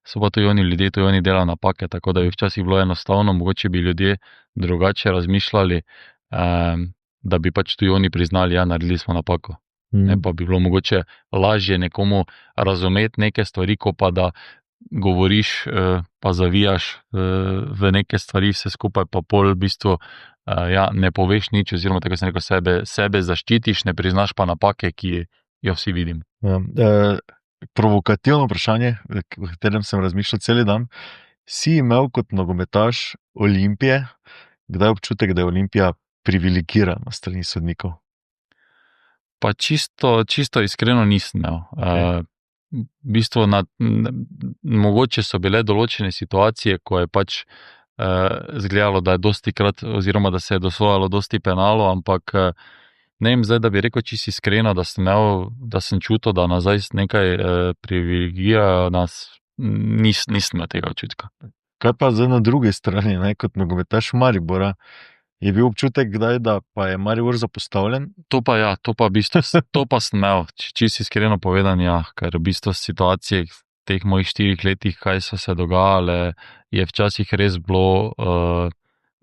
so pa tudi oni ljudje, tudi oni delajo napake, tako da bi včasih bilo enostavno, mogoče bi ljudje drugače razmišljali, da bi pač tudi oni priznali, ja, naredili smo napako. Ne, pa bi bilo mogoče lažje nekomu razumeti neke stvari, ko pa da govoriš pa zavijaš v neke stvari, vse skupaj pa pol v bistvu ja, ne poveš nič, oziroma tako sem rekel, sebe zaščitiš, ne priznaš pa napake, ki jo vsi vidimo. Provokativno vprašanje, o katerem sem razmišljal cel dan. Si imel kot nogometaš Olimpije, kdaj občutek, da je Olimpija privilegirana strani sodnikov? Pa čisto iskreno nisem imel. V bistvu mogoče so bile določene situacije, ko je pač izgledalo, da je dosti krat, oziroma da se je dosojalo dosti penalov, ampak ne vem zdaj, da bi rekel čisto iskreno, da sem čutil, da nazaj nekaj privilegirajo nas, nisem imel tega občutka. Kaj pa zdaj na drugi strani, ne, kot nogometaš Maribora, je bil občutek kdaj, da pa je Maribor zapostavljen? To pa ja, to pa v bistvu, to pa sem imel, čisto iskreno povedan, ja, ker v bistvu situacije v teh mojih 4 letih, kaj so se dogajale, je včasih res bilo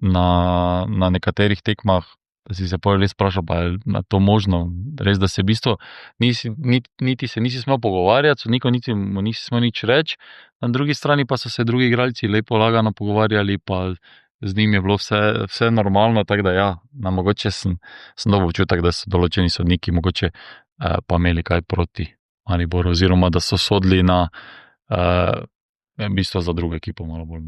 na nekaterih tekmah, da si se potem res vprašal, pa je to možno, res, da se v bistvu niti se nisi smel pogovarjati, sodnikom niti smel nič reči, na drugi strani pa so se drugi igralci lepo lagano pogovarjali, pa z njim je bilo vse normalno, tako da ja, mogoče sem dobil občutek, da so določeni sodniki mogoče pa imeli kaj proti Mariboru, oziroma da so sodili na v bistvu za drugo ekipo malo bolj.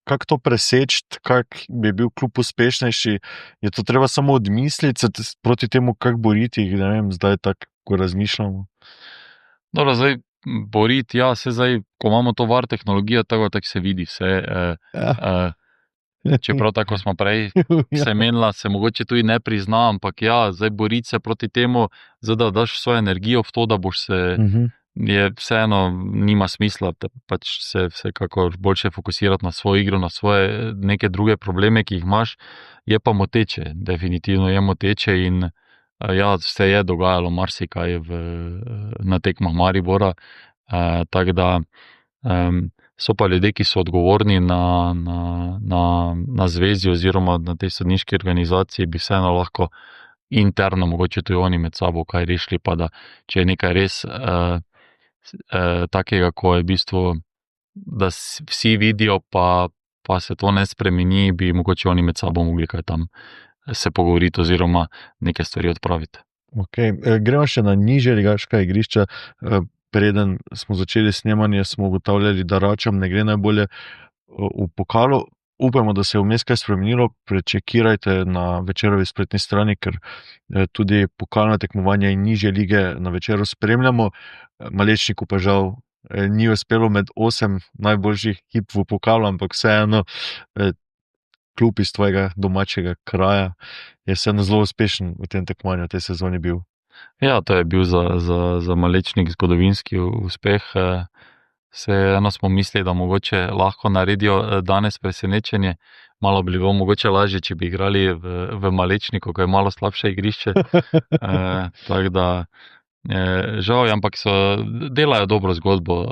Kako to preseči, kako bi bil klub uspešnejši? Je to treba samo odmisliti, se proti temu kako boriti, ne vem, zdaj tako, ko razmišljamo? Dobro, zdaj boriti, ja, se zdaj, ko imamo to VAR tehnologijo, tako se vidi vse. Čeprav tako smo prej se menila, se mogoče tudi ne prizna, ampak ja, zdaj boriti se proti temu, zdaj da daš svojo energijo v to, da boš se, je vseeno nima smisla, da pač se vsekakor boljše fokusirati na svojo igro, na svoje neke druge probleme, ki jih imaš, je pa moteče, definitivno je moteče in ja, se je dogajalo marsikaj na tekmah Maribora, tako da So pa ljudje, ki so odgovorni na zvezi oziroma na tej sodniški organizaciji, bi vseeno lahko interno, mogoče tudi oni med sabo kaj rešili, pa da če je nekaj res takega, ko je v bistvu, da vsi vidijo, pa se to ne spremeni, bi mogoče oni med sabo mogli kaj tam se pogovoriti oziroma neke stvari odpraviti. Okay. Gremo še na nižje ligaška igrišča. Preden smo začeli snemanje, smo ugotavljali, da Račam ne gre najbolje v pokalu. Upamo, da se je vmes kaj spremenilo. Prečekirajte na Večerovi spletni strani, ker tudi pokalna tekmovanja in nižje lige na Večeru spremljamo. Malečniku pa žal ni uspelo med 8 najboljših ekip v pokalu, ampak vseeno klub iz tvojega domačega kraja je vseeno zelo uspešen v tem tekmovanju, v tej sezoni bil. Ja, to je bil za Malečnik zgodovinski uspeh. Vseeno smo mislili, da mogoče lahko naredijo danes presenečenje. Malo bi bilo mogoče lažje, če bi igrali v Malečniku, ko je malo slabše igrišče. Tako da žal, ampak delajo dobro zgodbo.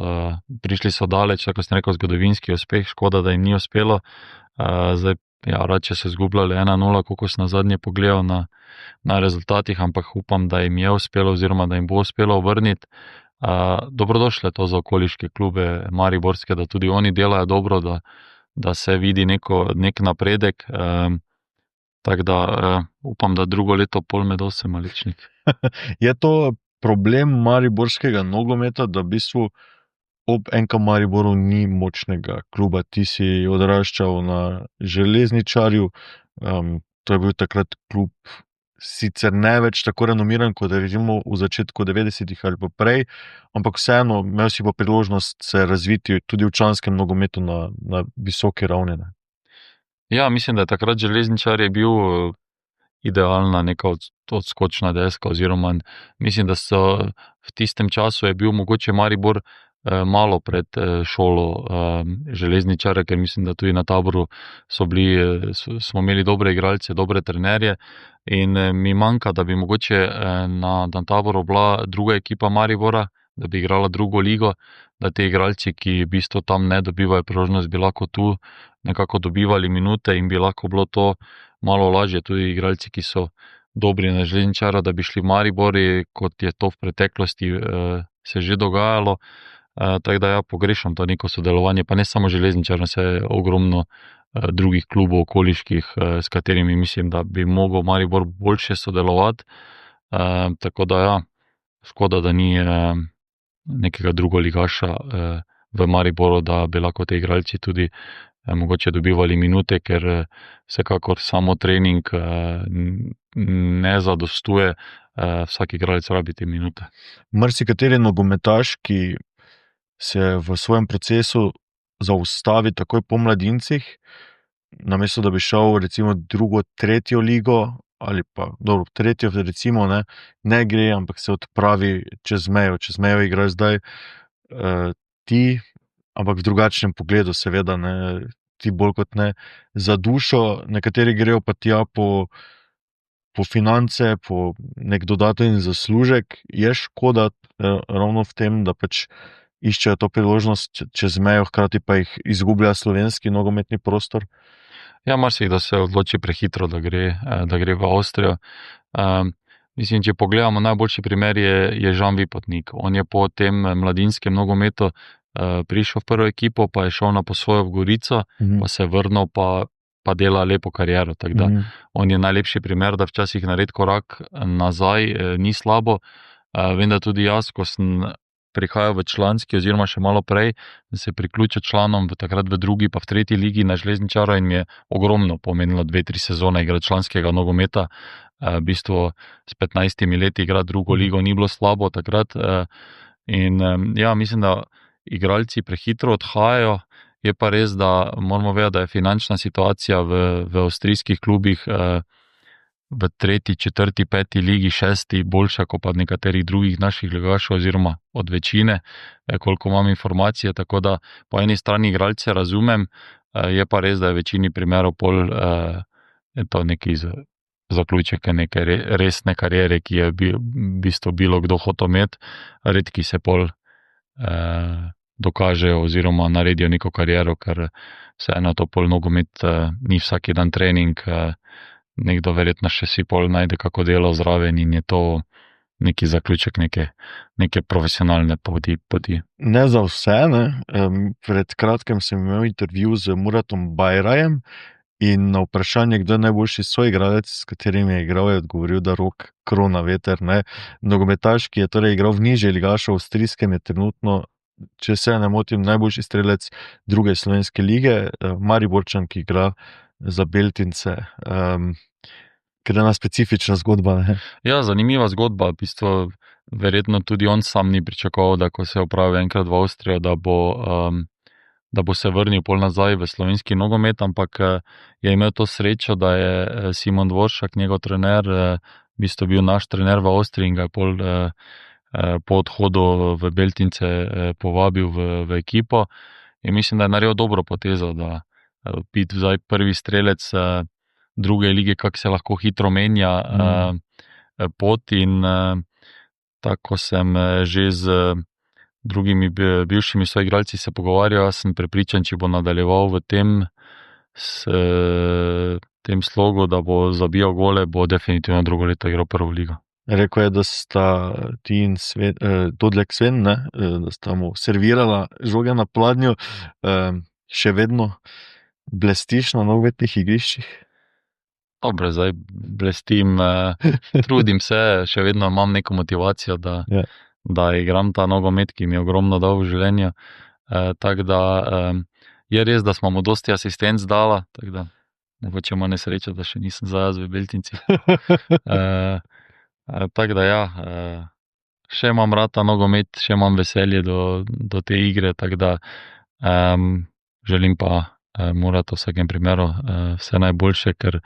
Prišli so daleč, tako sem rekel, zgodovinski uspeh. Škoda, da jim ni uspelo. Zdaj, Rače so izgubljali 1-0, koliko sem na zadnje pogledal na rezultatih, ampak upam, da jim je uspelo oziroma da jim bo uspelo vrniti. Dobrodošle to za okoliške klube mariborske, da tudi oni delajo dobro, da se vidi nek napredek. Tako da upam, da drugo leto pol med 8 Malečnik. Je to problem mariborskega nogometa, da v bistvu ob NK Mariboru ni močnega kluba? Ti si odraščal na Železničarju, to je bil takrat klub sicer ne več tako renomiran, kot je recimo v začetku 90-ih ali pa prej, ampak vseeno imel si pa priložnost se razviti tudi v članskem nogometu na visoki ravni. Ne? Ja, mislim, da takrat Železničar je bil idealna neka odskočna deska, oziroma mislim, da v tistem času je bil mogoče Maribor malo pred šolo Železničarja, ker mislim, da tudi na Taboru smo imeli dobre igralce, dobre trenerje in mi manjka, da bi mogoče na Taboru bila druga ekipa Maribora, da bi igrala drugo ligo, da te igralci, ki v bistvu tam ne dobivajo priložnost, bi lahko tu nekako dobivali minute in bi lahko bilo to malo lažje. Tudi igralci, ki so dobri na Železničarju, da bi šli v Maribor, kot je to v preteklosti se že dogajalo. Tako da ja, pogrešam to neko sodelovanje, pa ne samo Železničar, se je ogromno drugih klubov okoliških, s katerimi mislim, da bi mogel Maribor boljše sodelovati. Tako da ja, škoda, da ni nekega drugoligaša v Mariboru, da bi lahko te igralci tudi mogoče dobivali minute, ker vsekakor samo trening ne zadostuje, vsak igralec rabi te minute. Marsikateri nogometaš, ki se v svojem procesu zaustavi takoj po mladincih, namesto da bi šel recimo drugo, tretjo ligo, ali pa dobro, tretjo recimo, ne gre, ampak se odpravi čez mejo igra zdaj ti, ampak v drugačnem pogledu seveda, ti bolj kot ne za dušo, nekateri grejo pa tja po finance, po nek dodaten zaslužek. Je škoda ravno v tem, da pač iščejo to priložnost čez mejo, hkrati pa jih izgublja slovenski nogometni prostor? Ja, marsikdo se odloči prehitro, da gre v Avstrijo. Mislim, če pogledamo, najboljši primer je Žan Vipotnik. On je po tem mladinskem nogometu prišel v prvo ekipo, pa je šel na posvojo v Gorico, pa se je vrnil, pa dela lepo kariero. Tako da on je najlepši primer, da včasih narediti korak nazaj ni slabo. Vem, da tudi jaz, ko sem prihajal v članski oziroma še malo prej, se priključil članom takrat v drugi pa v tretji ligi na Železničarju in mi je ogromno pomenilo 2-3 sezone igrati članskega nogometa. V bistvu s 15 leti igrati drugo ligo ni bilo slabo takrat. In ja, mislim, da igralci prehitro odhajajo. Je pa res, da moramo vedeti, da je finančna situacija v avstrijskih klubih v 3., 4., 5. ligi, 6. boljša kot pa nekaterih drugih naših ligašov oziroma od večine, koliko imam informacije, tako da po eni strani igralce razumem, je pa res, da je v večini primerov pol to neki zaključek neke resne kariere, ki je v bistvu bilo kdo hotel imeti, redki se pol dokažejo oziroma naredijo neko kariero, ker vseeno to pol nogomet ni vsaki dan trening, nekdo verjetno še si pol najde kako delo zraven in je to neki zaključek neke profesionalne poti. Ne za vse, ne. Pred kratkim sem imel intervju z Muratom Bajrajem in na vprašanje, kdo je najboljši soigralec, s katerim je igral, je odgovoril, da Rok Kronaveter, ne. Nogometaš, ki je torej igral v nižji ligaši avstrijskem, je trenutno, če se ne motim, najboljši strelec druge slovenske lige, Mariborčan, ki igra za Beltince. Ker je ena specifična zgodba, ne. Ja, zanimiva zgodba, v bistvu verjetno tudi on sam ni pričakoval, da ko se opravi enkrat v Avstrijo, da bo se vrnil pol nazaj v slovenski nogomet, ampak je imel to srečo, da je Simon Dvoršak, njegov trener, v bistvu bil naš trener v Avstriji in ga je pol po odhodu v Beltince povabil v ekipo in mislim, da je naredil dobro potezo, da biti zdaj prvi strelec druge lige, kako se lahko hitro menja pot in tako sem že z drugimi bivšimi soigralci se pogovarjal, jaz sem prepričan, če bo nadaljeval v tem slogu, da bo zabijal gole, bo definitivno drugo leto igral prvo ligo. Rekel je, da sta ti in Dodlek Sven, ne, da sta mu servirala žoge na pladnju. Še vedno blestiš na nogometnih igriščih? Dobro, zdaj blestim, trudim se, še vedno imam neko motivacijo, da igram ta nogomet, ki mi je ogromno dal v življenju. Tako da je res, da smo mu dosti asistenc dala, tako da mogoče ima nesreča, da še nisem zajaz v Beltincih. Tako da ja, še imam rad ta nogomet, še imam veselje do te igre, tako da želim pa Muratu v vsakem primeru vse najboljše, ker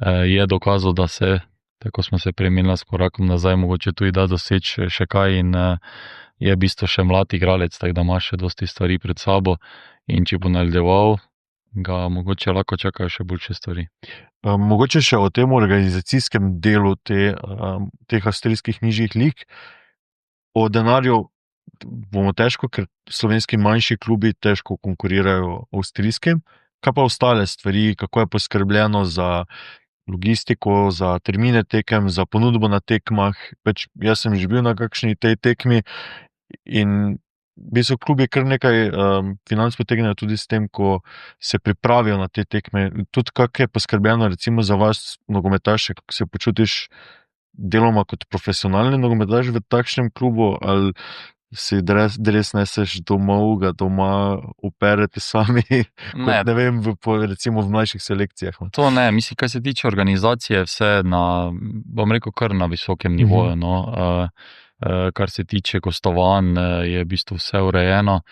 je dokazal, da se, tako smo se premenili s korakom nazaj, mogoče tudi da doseči še kaj in je v bistvu še mlad igralec, tako da ima še dosti stvari pred sabo in če bo nadaljeval, ga mogoče lahko čakajo še boljše stvari. Mogoče še o tem organizacijskem delu teh avstrijskih nižjih lig. O denarju bomo težko, ker slovenski manjši klubi težko konkurirajo avstrijskim. Kaj pa ostale stvari, kako je poskrbljeno za logistiko, za termine tekem, za ponudbo na tekmah? Jaz sem že bil na kakšni tej tekmi in v bistvu klubi kar nekaj financ potegnejo tudi s tem, ko se pripravijo na te tekme. Tudi kako je poskrbljeno recimo za vas, nogometaše, kako se počutiš deloma kot profesionalni nogometaš v takšnem klubu, ali si dres neseš domov, ga doma operete sami, kot ne vem, recimo v mlajših selekcijah. To ne, mislim, kaj se tiče organizacije, vse na, bom rekel, kar na visokem nivoju, no. Kar se tiče gostovanj, je v bistvu vse urejeno.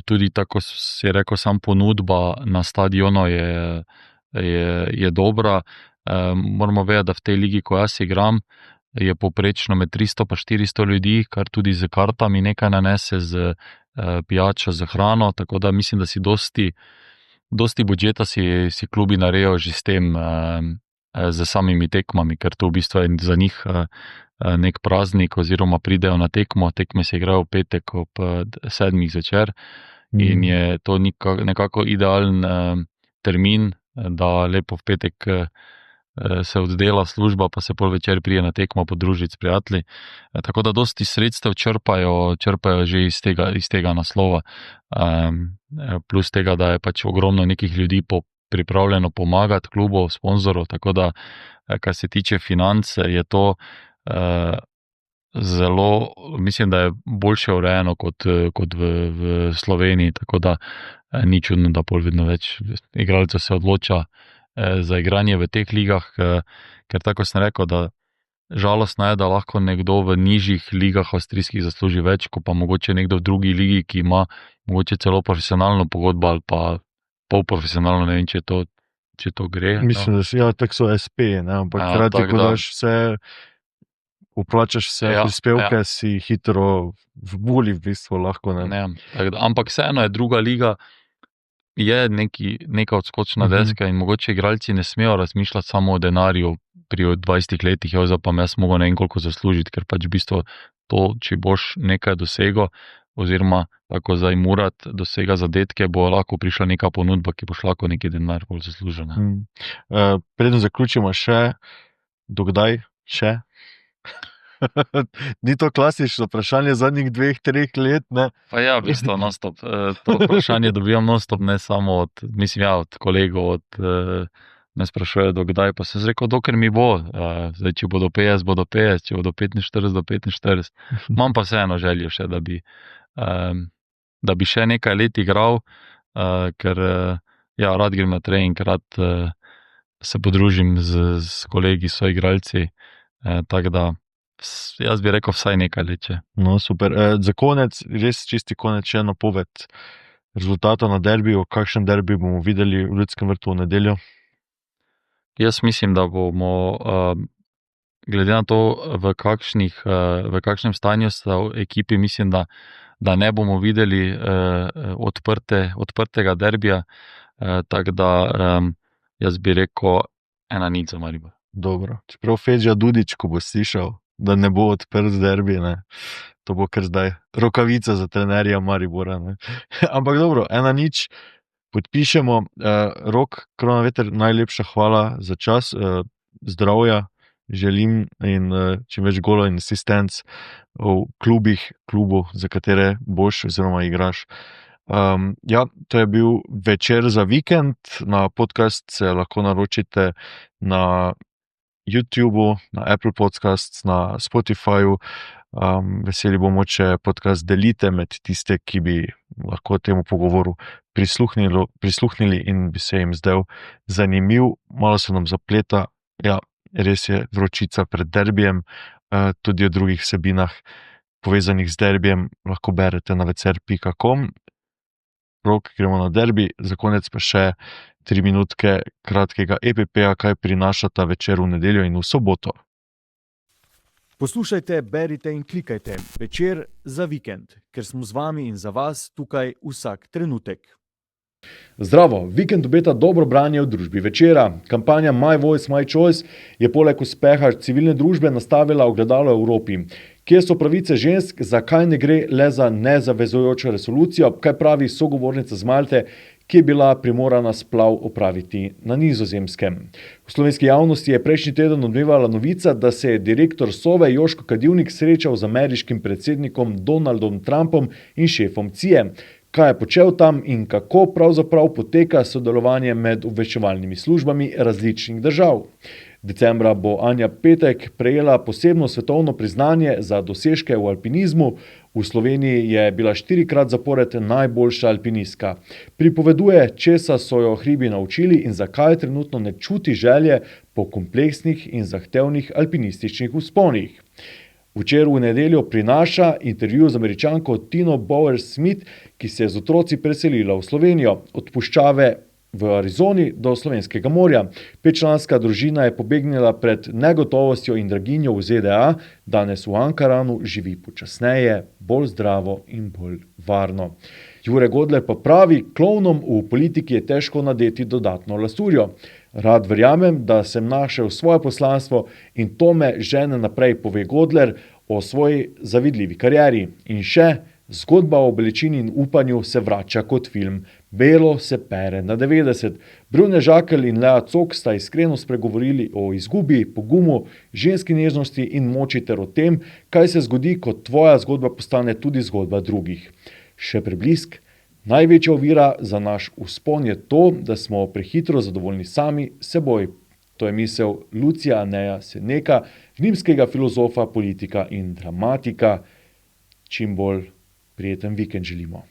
Tudi tako si rekel, sam ponudba na stadionu je dobra. Moramo vedeti, da v tej ligi, ko jaz igram, je povprečno med 300 pa 400 ljudi, kar tudi z kartami nekaj nanese, z pijačo, z hrano, tako da mislim, da si dosti budžeta si klubi narejo že s tem, z samimi tekmami, ker to v bistvu je za njih nek praznik, oziroma pridejo na tekmo, tekme se igrajo v petek ob 7 zvečer in je to nekako idealen termin, da lepo v petek se oddela služba, pa se pol večer prije na tekmo podružiti s prijatelji. Tako da dosti sredstev črpajo že iz tega naslova. Plus tega, da je pač ogromno nekih ljudi pripravljeno pomagati klubov, sponzorov, tako da, kar se tiče financ, je to zelo, mislim, da je boljše urejeno kot v Sloveniji, tako da ni čudno, da pol vedno več igralcev se odloča za igranje v teh ligah, ker tako sem rekel, da žalostno je, da lahko nekdo v nižjih ligah avstrijskih zasluži več, kot pa mogoče nekdo v drugi ligi, ki ima mogoče celo profesionalno pogodbo ali pa polprofesionalno, ne vem, če to gre. Mislim, da tako so SP, ne, ampak hkrati, ko daš vse, uplačaš vse prispevke, si hitro v buli v bistvu lahko. Ne, ampak vseeno je druga liga, je neka odskočna deska in mogoče igralci ne smejo razmišljati samo o denarju pri 20 letih, zdaj pa jaz mogo ne vem koliko zaslužiti, ker pač v bistvu to, če boš nekaj dosegel, oziroma tako zdaj Murat dosega zadetke, bo lahko prišla neka ponudba, ki bo šla neki denar bolj zaslužena. Preden zaključimo še, dokdaj še? Ni to klasično vprašanje zadnjih 2-3 let, ne? Pa ja, v bistvu non-stop. To vprašanje dobijam non-stop, ne samo od kolegov, me sprašujejo, dokdaj, pa sem rekel, dokler mi bo. Zdaj, če bo do 50, bo do 50, če bo do 45, do 45. Imam pa vseeno željo še, da bi še nekaj let igral, ker rad grem na trening, rad se podružim z kolegi, soigralci, tako da jaz bi rekel vsaj nekaj let. No, super. Za konec, res čisti konec, še napoved rezultata na derbiju. Kakšen derbi bomo videli v Ljudskem vrtu v nedeljo? Jaz mislim, da bomo, glede na to, v kakšnem stanju sta ekipi, mislim, da ne bomo videli odprtega derbija, tako da jaz bi rekel 1-0 za Maribor. Dobro. Čeprav Fedža Dudič, ko bo slišal, da ne bo odprt derbi, ne, to bo kar zdaj rokavica za trenerja Maribora. Ne. Ampak dobro, 1-0 podpišemo. Rok Kronaveter, najlepša hvala za čas, zdravja želim in čim več golov in asistenc v klubu, za katere boš oziroma igraš. To je bil Večer za vikend. Na podcast se lahko naročite na YouTubeu, na Apple Podcasts, na Spotifyju. Veseli bomo, če podcast delite med tiste, ki bi lahko temu pogovoru prisluhnili in bi se jim zdel zanimiv. Malo se nam zapleta, res je vročica pred derbijem, tudi o drugih vsebinah povezanih z derbijem lahko berete na večer.com. Rok, gremo na derbi, za konec pa še 3 minutke kratkega EPP-ja, kaj prinaša ta večer v nedeljo in v soboto. Poslušajte, berite in klikajte Večer za vikend, ker smo z vami in za vas tukaj vsak trenutek. Zdravo, vikend obeta dobro branje v družbi Večera. Kampanja My Voice, My Choice je poleg uspeha civilne družbe nastavila ogledalo Evropi. Kje so pravice žensk, zakaj ne gre le za nezavezujočo resolucijo, kaj pravi sogovornica z Malte, ki je bila primorana splav opraviti na Nizozemskem. V slovenski javnosti je prejšnji teden odmevala novica, da se je direktor Sove Jožko Kadivnik srečal z ameriškim predsednikom Donaldom Trumpom in šefom CIA. Kaj je počel tam in kako pravzaprav poteka sodelovanje med obveščevalnimi službami različnih držav. Decembra bo Anja Petek prejela posebno svetovno priznanje za dosežke v alpinizmu. V Sloveniji je bila 4-krat zapored najboljša alpinistka. Pripoveduje, česa so jo hribi naučili in zakaj trenutno ne čuti želje po kompleksnih in zahtevnih alpinističnih vzponih. Včeraj v nedeljo prinaša intervju z Američanko Tino Bowers-Smith, ki se je z otroci preselila v Slovenijo, od puščave v Arizoni do Slovenskega morja. 5-članska družina je pobegnila pred negotovostjo in draginjo v ZDA, danes v Ankaranu živi počasneje, bolj zdravo in bolj varno. Jure Godler pa pravi, klovnom v politiki je težko nadeti dodatno lasurjo. Rad verjamem, da sem našel svoje poslanstvo in to me žene naprej, pove Godler o svoji zavidljivi karieri. In še, zgodba o bolečini in upanju se vrača kot film. Belo se pere na 90. Brune Žakelj in Lea Cok sta iskreno spregovorili o izgubi, pogumu, ženski nežnosti in moči ter o tem, kaj se zgodi, ko tvoja zgodba postane tudi zgodba drugih. Še preblisk. Največja ovira za naš vzpon je to, da smo prehitro zadovoljni sami seboj. To je misel Lucija Aneja Seneka, rimskega filozofa, politika in dramatika. Čim bolj prijeten vikend želimo.